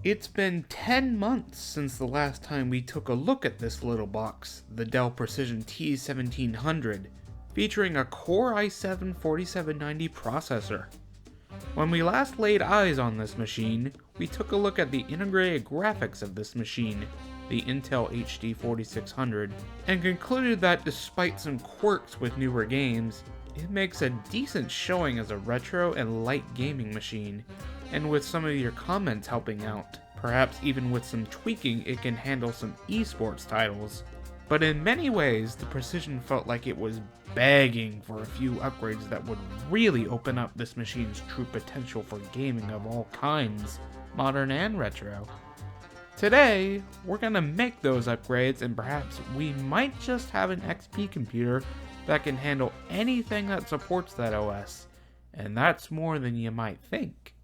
It's been 10 months since the last time we took a look at this little box, the Dell Precision T1700, featuring a Core i7-4790 processor. When we last laid eyes on this machine, we took a look at the integrated graphics of this machine, the Intel HD 4600, and concluded that despite some quirks with newer games, it makes a decent showing as a retro and light gaming machine, and with some of your comments helping out, perhaps even with some tweaking it can handle some esports titles. But in many ways, the Precision felt like it was begging for a few upgrades that would really open up this machine's true potential for gaming of all kinds, modern and retro. Today, we're gonna make those upgrades, and perhaps we might just have an XP computer that can handle anything that supports that OS, and that's more than you might think.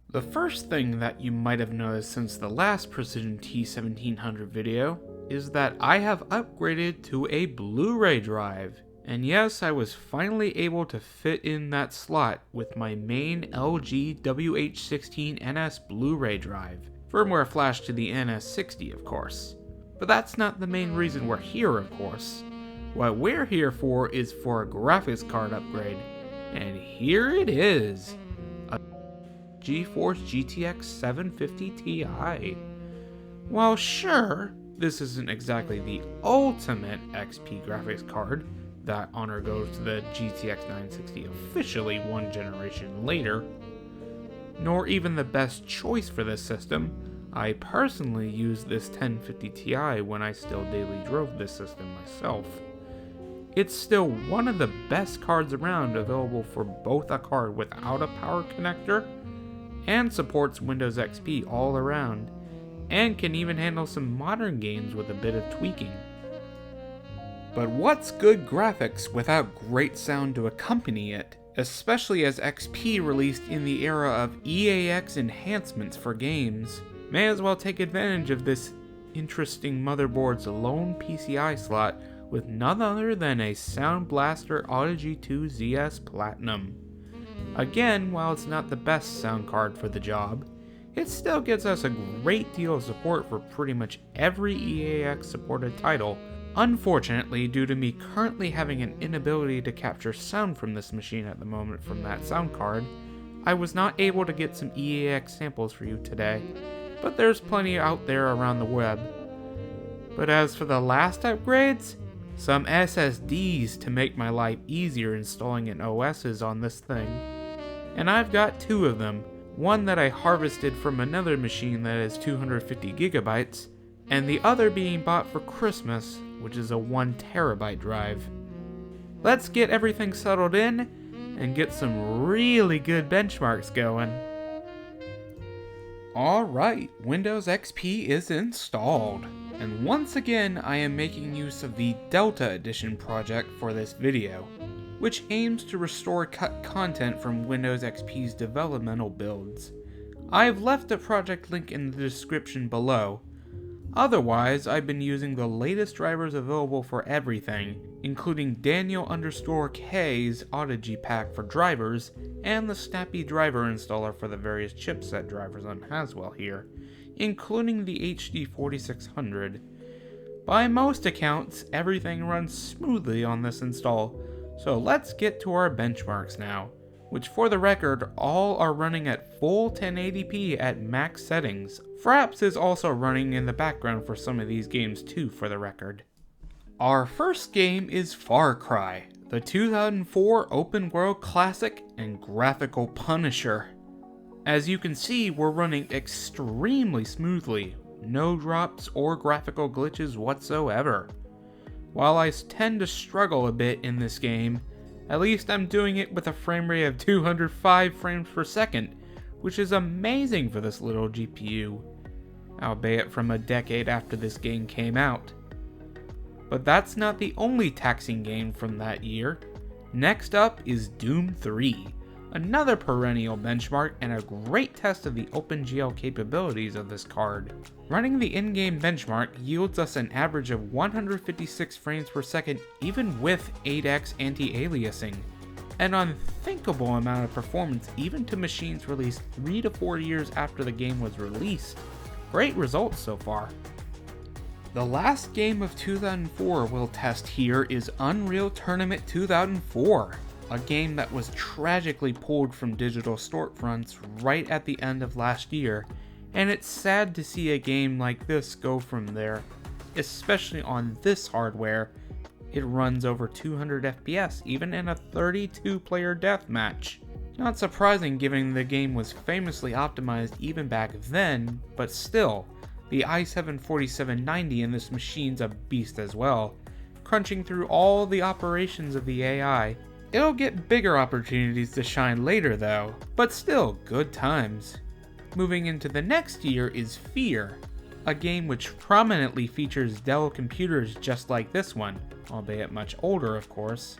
The first thing that you might have noticed since the last Precision T1700 video is that I have upgraded to a Blu-ray drive. And yes, I was finally able to fit in that slot with my main LG WH16NS Blu-ray drive. Firmware flashed to the NS60, of course. But that's not the main reason we're here, of course. What we're here for is for a graphics card upgrade. And here it is. GeForce GTX 750 Ti. While sure, this isn't exactly the ultimate XP graphics card, that honor goes to the GTX 960 officially one generation later, nor even the best choice for this system. I personally used this 1050 Ti when I still daily drove this system myself. It's still one of the best cards around, available for both a card without a power connector and supports Windows XP all around, and can even handle some modern games with a bit of tweaking. But what's good graphics without great sound to accompany it, especially as XP released in the era of EAX enhancements for games? May as well take advantage of this interesting motherboard's lone PCI slot with none other than a Sound Blaster Audigy 2 ZS Platinum. Again, while it's not the best sound card for the job, it still gives us a great deal of support for pretty much every EAX supported title. Unfortunately, due to me currently having an inability to capture sound from this machine at the moment from that sound card, I was not able to get some EAX samples for you today, but there's plenty out there around the web. But as for the last upgrades, some SSDs to make my life easier installing in OSs on this thing. And I've got two of them, one that I harvested from another machine that is 250 gigabytes, and the other being bought for Christmas, which is a 1 terabyte drive. Let's get everything settled in and get some really good benchmarks going. Alright, Windows XP is installed, and once again I am making use of the Delta Edition project for this video, which aims to restore cut content from Windows XP's developmental builds. I've left a project link in the description below. Otherwise, I've been using the latest drivers available for everything, including Daniel_K's Audigy pack for drivers, and the Snappy driver installer for the various chipset drivers on Haswell here, including the HD 4600. By most accounts, everything runs smoothly on this install, so let's get to our benchmarks now, which for the record all are running at full 1080p at max settings. Fraps is also running in the background for some of these games too, for the record. Our first game is Far Cry, the 2004 open world classic and graphical punisher. As you can see, we're running extremely smoothly, no drops or graphical glitches whatsoever. While I tend to struggle a bit in this game, at least I'm doing it with a frame rate of 205 frames per second, which is amazing for this little GPU, albeit from a decade after this game came out. But that's not the only taxing game from that year. Next up is Doom 3, Another perennial benchmark and a great test of the OpenGL capabilities of this card. Running the in-game benchmark yields us an average of 156 frames per second even with 8x anti-aliasing, an unthinkable amount of performance even to machines released 3 to 4 years after the game was released. Great results so far. The last game of 2004 we'll test here is Unreal Tournament 2004. A game that was tragically pulled from digital storefronts right at the end of last year, and it's sad to see a game like this go from there, especially on this hardware. It runs over 200 FPS even in a 32-player deathmatch. Not surprising given the game was famously optimized even back then, but still, the i7-4790 in this machine's a beast as well, crunching through all the operations of the AI. It'll get bigger opportunities to shine later though, but still good times. Moving into the next year is Fear, a game which prominently features Dell computers just like this one, albeit much older of course,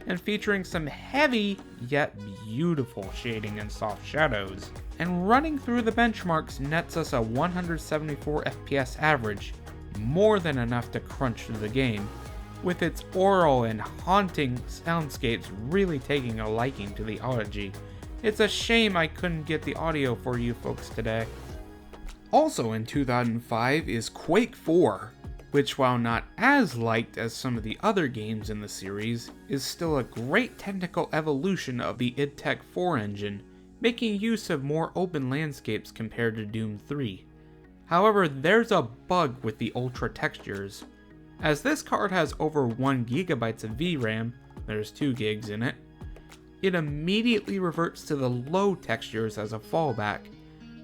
and featuring some heavy yet beautiful shading and soft shadows. And running through the benchmarks nets us a 174 FPS average, more than enough to crunch through the game, with its oral and haunting soundscapes really taking a liking to the ology. It's a shame I couldn't get the audio for you folks today. Also in 2005 is Quake 4, which while not as liked as some of the other games in the series, is still a great technical evolution of the id Tech 4 engine, making use of more open landscapes compared to Doom 3. However, there's a bug with the ultra textures. As this card has over 1 GB of VRAM, there's 2 gigs in it, it immediately reverts to the low textures as a fallback.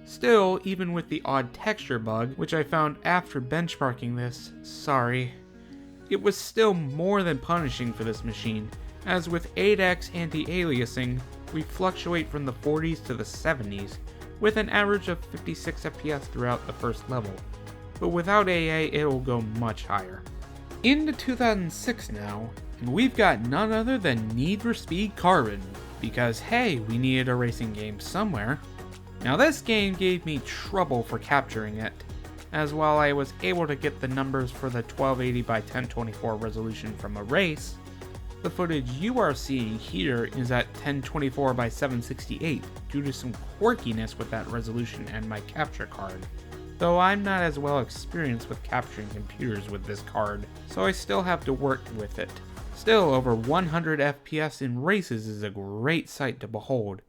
Still, even with the odd texture bug, which I found after benchmarking this, sorry, it was still more than punishing for this machine, as with 8x anti-aliasing, we fluctuate from the 40s to the 70s, with an average of 56 FPS throughout the first level, but without AA it'll go much higher. Into 2006 now, and we've got none other than Need for Speed Carbon, because hey, we needed a racing game somewhere. Now this game gave me trouble for capturing it, as while I was able to get the numbers for the 1280 by 1024 resolution from a race, the footage you are seeing here is at 1024 by 768 due to some quirkiness with that resolution and my capture card. Though I'm not as well experienced with capturing computers with this card, so I still have to work with it. Still, over 100 FPS in races is a great sight to behold.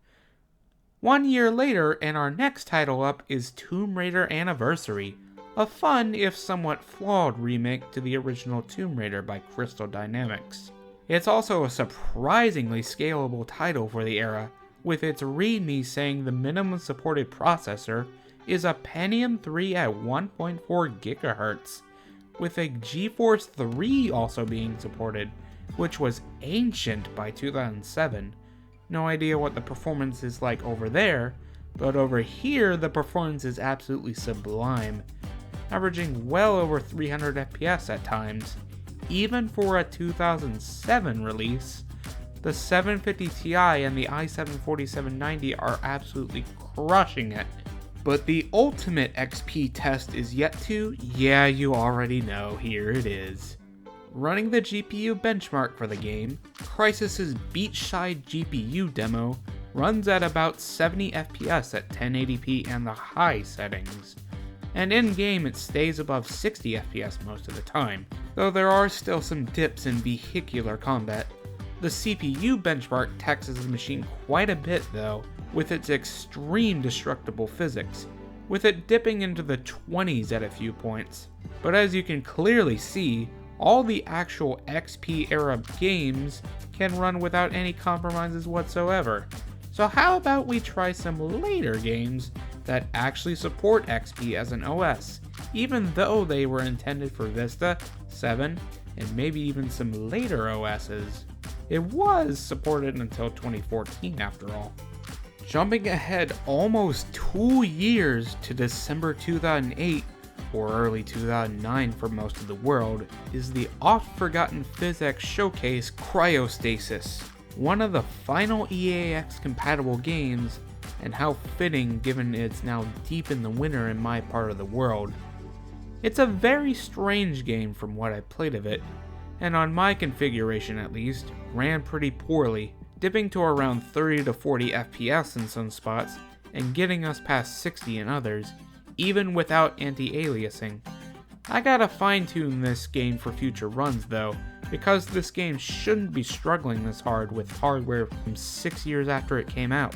1 year later, and our next title up is Tomb Raider Anniversary, a fun if somewhat flawed remake to the original Tomb Raider by Crystal Dynamics. It's also a surprisingly scalable title for the era, with its README saying the minimum supported processor is a Pentium 3 at 1.4 GHz, with a GeForce 3 also being supported, which was ancient by 2007. No idea what the performance is like over there, but over here the performance is absolutely sublime, averaging well over 300 FPS at times. Even for a 2007 release, the 750 Ti and the i7-4790 are absolutely crushing it. But the ultimate XP test is yet to, yeah, you already know, here it is. Running the GPU benchmark for the game, Crysis's beachside GPU demo runs at about 70 FPS at 1080p and the high settings, and in-game it stays above 60 FPS most of the time, though there are still some dips in vehicular combat. The CPU benchmark taxes the machine quite a bit though, with its extreme destructible physics, with it dipping into the 20s at a few points. But as you can clearly see, all the actual XP era games can run without any compromises whatsoever. So how about we try some later games that actually support XP as an OS, even though they were intended for Vista, 7, and maybe even some later OSs. It was supported until 2014 after all. Jumping ahead almost 2 years to December 2008, or early 2009 for most of the world, is the oft-forgotten PhysX showcase Cryostasis. one of the final EAX compatible games, and how fitting given it's now deep in the winter in my part of the world. It's a very strange game from what I played of it, and on my configuration at least, ran pretty poorly, dipping to around 30 to 40 FPS in some spots, and getting us past 60 in others, even without anti-aliasing. I gotta fine-tune this game for future runs though, because this game shouldn't be struggling this hard with hardware from 6 years after it came out.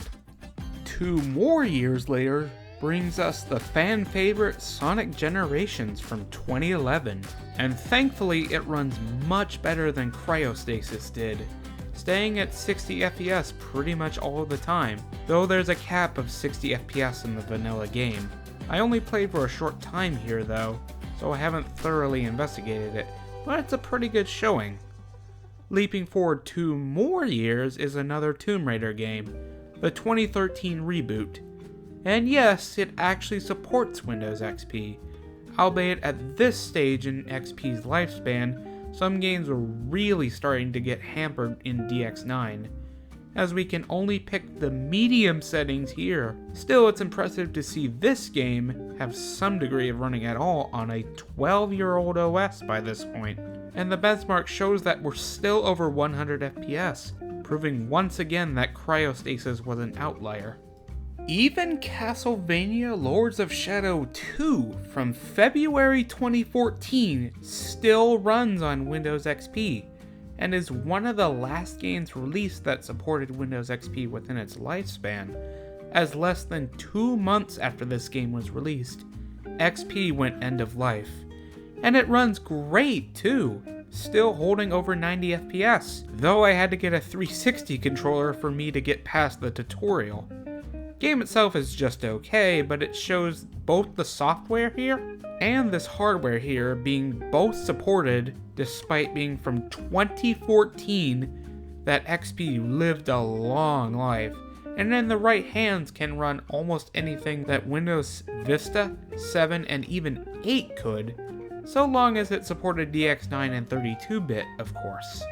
2 more years later brings us the fan favorite Sonic Generations from 2011, and thankfully it runs much better than Cryostasis did, staying at 60 FPS pretty much all the time, though there's a cap of 60 FPS in the vanilla game. I only played for a short time here though, so I haven't thoroughly investigated it, but it's a pretty good showing. Leaping forward 2 more years is another Tomb Raider game, the 2013 reboot. And yes, it actually supports Windows XP, albeit at this stage in XP's lifespan, some games were really starting to get hampered in DX9, as we can only pick the medium settings here. Still, it's impressive to see this game have some degree of running at all on a 12-year-old OS by this point, and the benchmark shows that we're still over 100 FPS, proving once again that Cryostasis was an outlier. Even Castlevania Lords of Shadow 2 from February 2014 still runs on Windows XP, and is one of the last games released that supported Windows XP within its lifespan, as less than 2 months after this game was released, XP went end of life. And it runs great too, still holding over 90 FPS, though I had to get a 360 controller for me to get past the tutorial. Game itself is just okay, but it shows both the software here and this hardware here being both supported despite being from 2014, that XP lived a long life, and in the right hands can run almost anything that Windows Vista, 7, and even 8 could, so long as it supported DX9 and 32-bit, of course.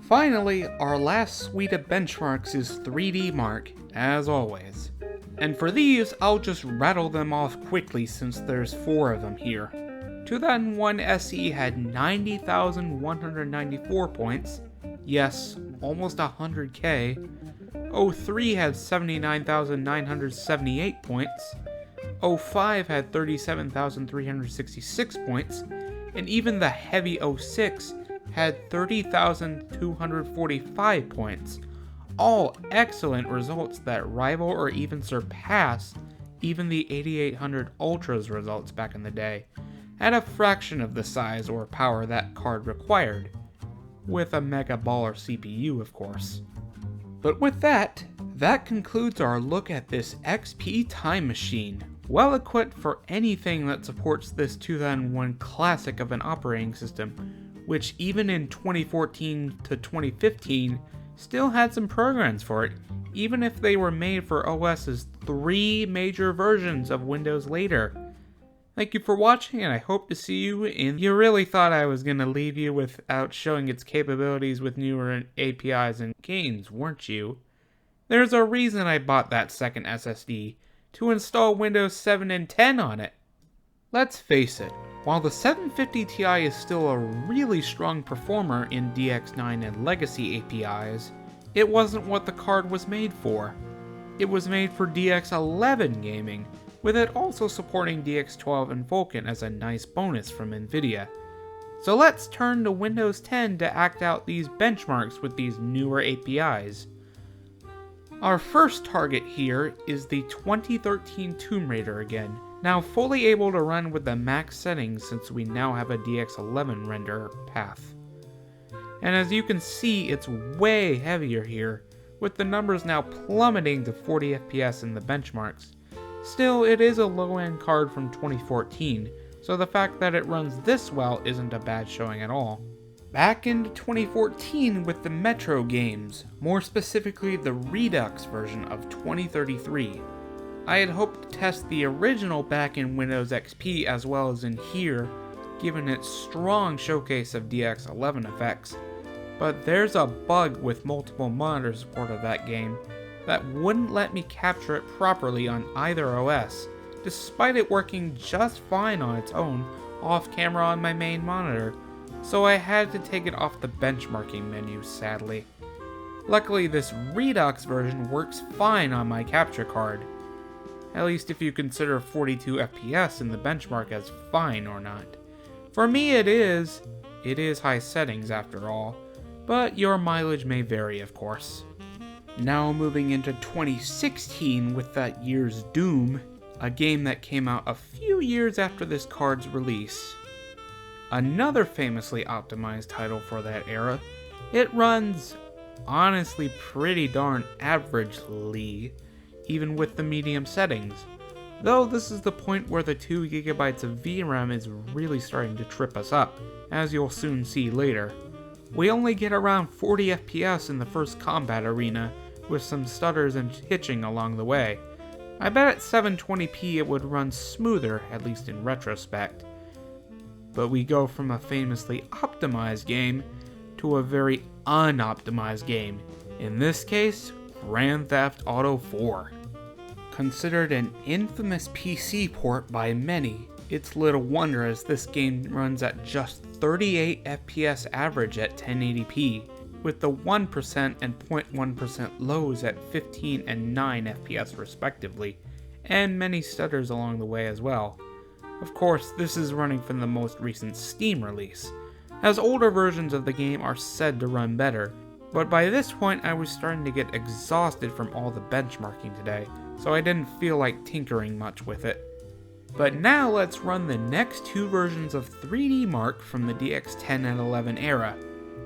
Finally, our last suite of benchmarks is 3D Mark, as always. And for these, I'll just rattle them off quickly since there's 4 of them here. 2001 SE had 90,194 points, yes, almost 100k. 03 had 79,978 points. 05 had 37,366 points, and even the heavy 06 had 30,245 points. All excellent results that rival or even surpass even the 8800 Ultra's results back in the day, at a fraction of the size or power that card required, with a mega baller CPU of course. But with that concludes our look at this XP time machine, well equipped for anything that supports this 2001 classic of an operating system, which even in 2014 to 2015 still had some programs for it, even if they were made for OS's 3 major versions of Windows later. Thank you for watching, and I hope to see you in... You really thought I was going to leave you without showing its capabilities with newer APIs and games, weren't you? There's a reason I bought that second SSD, to install Windows 7 and 10 on it. Let's face it, while the 750 Ti is still a really strong performer in DX9 and legacy APIs, it wasn't what the card was made for. It was made for DX11 gaming, with it also supporting DX12 and Vulkan as a nice bonus from Nvidia. So let's turn to Windows 10 to act out these benchmarks with these newer APIs. Our first target here is the 2013 Tomb Raider again, now fully able to run with the max settings since we now have a DX11 render path. And as you can see, it's way heavier here, with the numbers now plummeting to 40 FPS in the benchmarks. Still, it is a low-end card from 2014, so the fact that it runs this well isn't a bad showing at all. Back into 2014 with the Metro games, more specifically the Redux version of 2033. I had hoped to test the original back in Windows XP as well as in here, given its strong showcase of DX11 effects, but there's a bug with multiple monitor support of that game that wouldn't let me capture it properly on either OS, despite it working just fine on its own off camera on my main monitor, so I had to take it off the benchmarking menu, sadly. Luckily, this Redux version works fine on my capture card, at least if you consider 42 FPS in the benchmark as fine or not. For me it is high settings after all, but your mileage may vary of course. Now moving into 2016 with that year's Doom, a game that came out a few years after this card's release. Another famously optimized title for that era. It runs honestly pretty darn averagely, even with the medium settings. Though this is the point where the 2GB of VRAM is really starting to trip us up, as you'll soon see later. We only get around 40 FPS in the first combat arena, with some stutters and hitching along the way. I bet at 720p it would run smoother, at least in retrospect. But we go from a famously optimized game to a very unoptimized game, in this case, Grand Theft Auto 4. Considered an infamous PC port by many, it's little wonder as this game runs at just 38 FPS average at 1080p, with the 1% and 0.1% lows at 15 and 9 FPS respectively, and many stutters along the way as well. Of course, this is running from the most recent Steam release, as older versions of the game are said to run better, but by this point I was starting to get exhausted from all the benchmarking today, so I didn't feel like tinkering much with it. But now let's run the next two versions of 3D Mark from the DX10 and 11 era,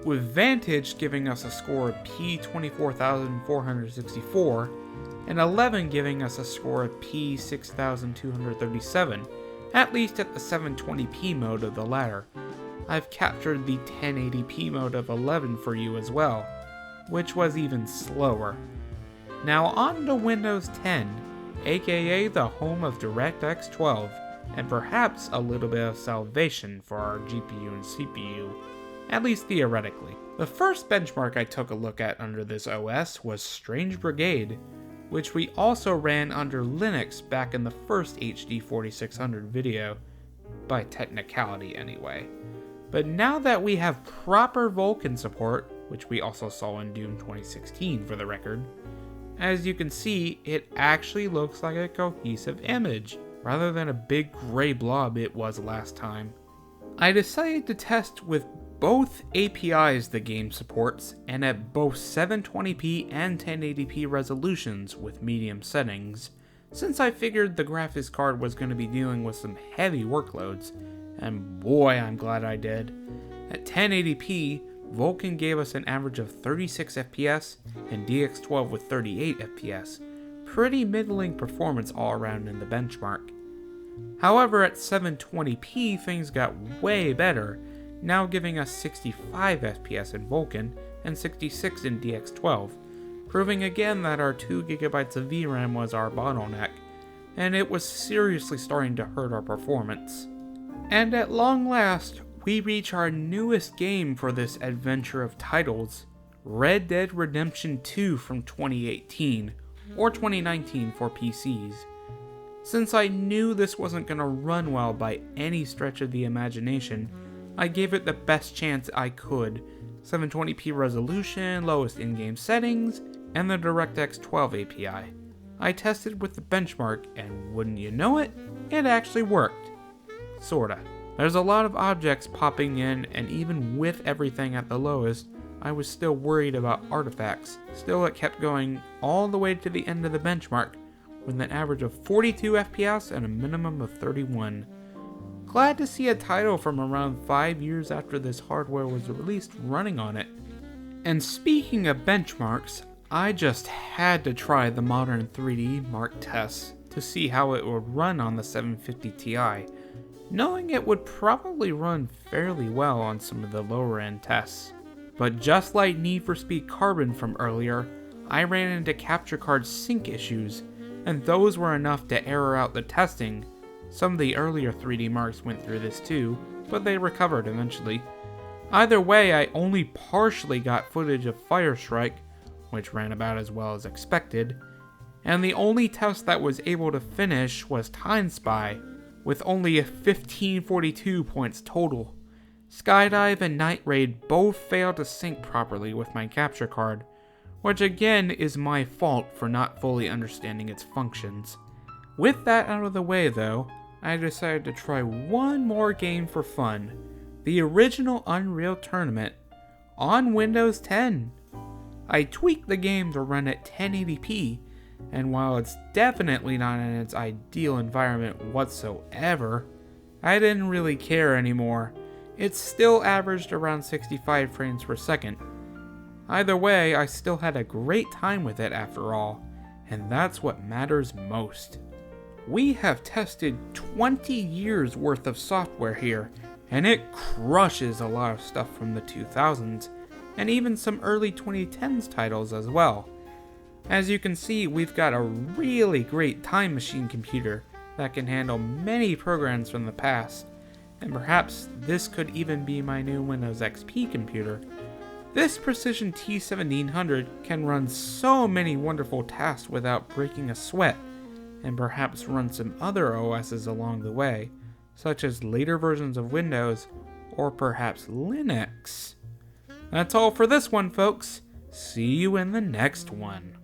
with Vantage giving us a score of P24464, and 11 giving us a score of P6237, at least at the 720p mode of the latter. I've captured the 1080p mode of 11 for you as well, which was even slower. Now on to Windows 10, aka the home of DirectX 12, and perhaps a little bit of salvation for our GPU and CPU, at least theoretically. The first benchmark I took a look at under this OS was Strange Brigade, which we also ran under Linux back in the first HD 4600 video, by technicality anyway. But now that we have proper Vulkan support, which we also saw in Doom 2016 for the record, as you can see, it actually looks like a cohesive image, rather than a big gray blob it was last time. I decided to test with both APIs the game supports, and at both 720p and 1080p resolutions with medium settings, since I figured the graphics card was going to be dealing with some heavy workloads, and boy I'm glad I did. At 1080p, Vulkan gave us an average of 36 FPS, and DX12 with 38 FPS, pretty middling performance all around in the benchmark. However, at 720p things got way better, now giving us 65 FPS in Vulkan and 66 in DX12, proving again that our 2GB of VRAM was our bottleneck, and it was seriously starting to hurt our performance. And at long last, we reach our newest game for this adventure of titles, Red Dead Redemption 2 from 2018, or 2019 for PCs. Since I knew this wasn't going to run well by any stretch of the imagination, I gave it the best chance I could, 720p resolution, lowest in-game settings, and the DirectX 12 API. I tested with the benchmark, and wouldn't you know it, it actually worked. Sorta. There's a lot of objects popping in, and even with everything at the lowest, I was still worried about artifacts. Still, it kept going all the way to the end of the benchmark, with an average of 42 FPS and a minimum of 31. Glad to see a title from around 5 years after this hardware was released running on it. And speaking of benchmarks, I just had to try the modern 3D Mark tests to see how it would run on the 750 Ti, knowing it would probably run fairly well on some of the lower end tests. But just like Need for Speed Carbon from earlier, I ran into capture card sync issues, and those were enough to error out the testing. Some of the earlier 3D Marks went through this too, but they recovered eventually. Either way, I only partially got footage of Solarstrike, which ran about as well as expected, and the only test that was able to finish was Time Spy, with only 1542 points total. Skydive and Night Raid both failed to sync properly with my capture card, which again is my fault for not fully understanding its functions. With that out of the way though, I decided to try one more game for fun, the original Unreal Tournament, on Windows 10. I tweaked the game to run at 1080p, and while it's definitely not in its ideal environment whatsoever, I didn't really care anymore. It still averaged around 65 frames per second. Either way, I still had a great time with it after all, and that's what matters most. We have tested 20 years worth of software here, and it crushes a lot of stuff from the 2000s, and even some early 2010s titles as well. As you can see, we've got a really great time machine computer that can handle many programs from the past, and perhaps this could even be my new Windows XP computer. This Precision T1700 can run so many wonderful tasks without breaking a sweat, and perhaps run some other OSs along the way, such as later versions of Windows, or perhaps Linux. That's all for this one, folks. See you in the next one.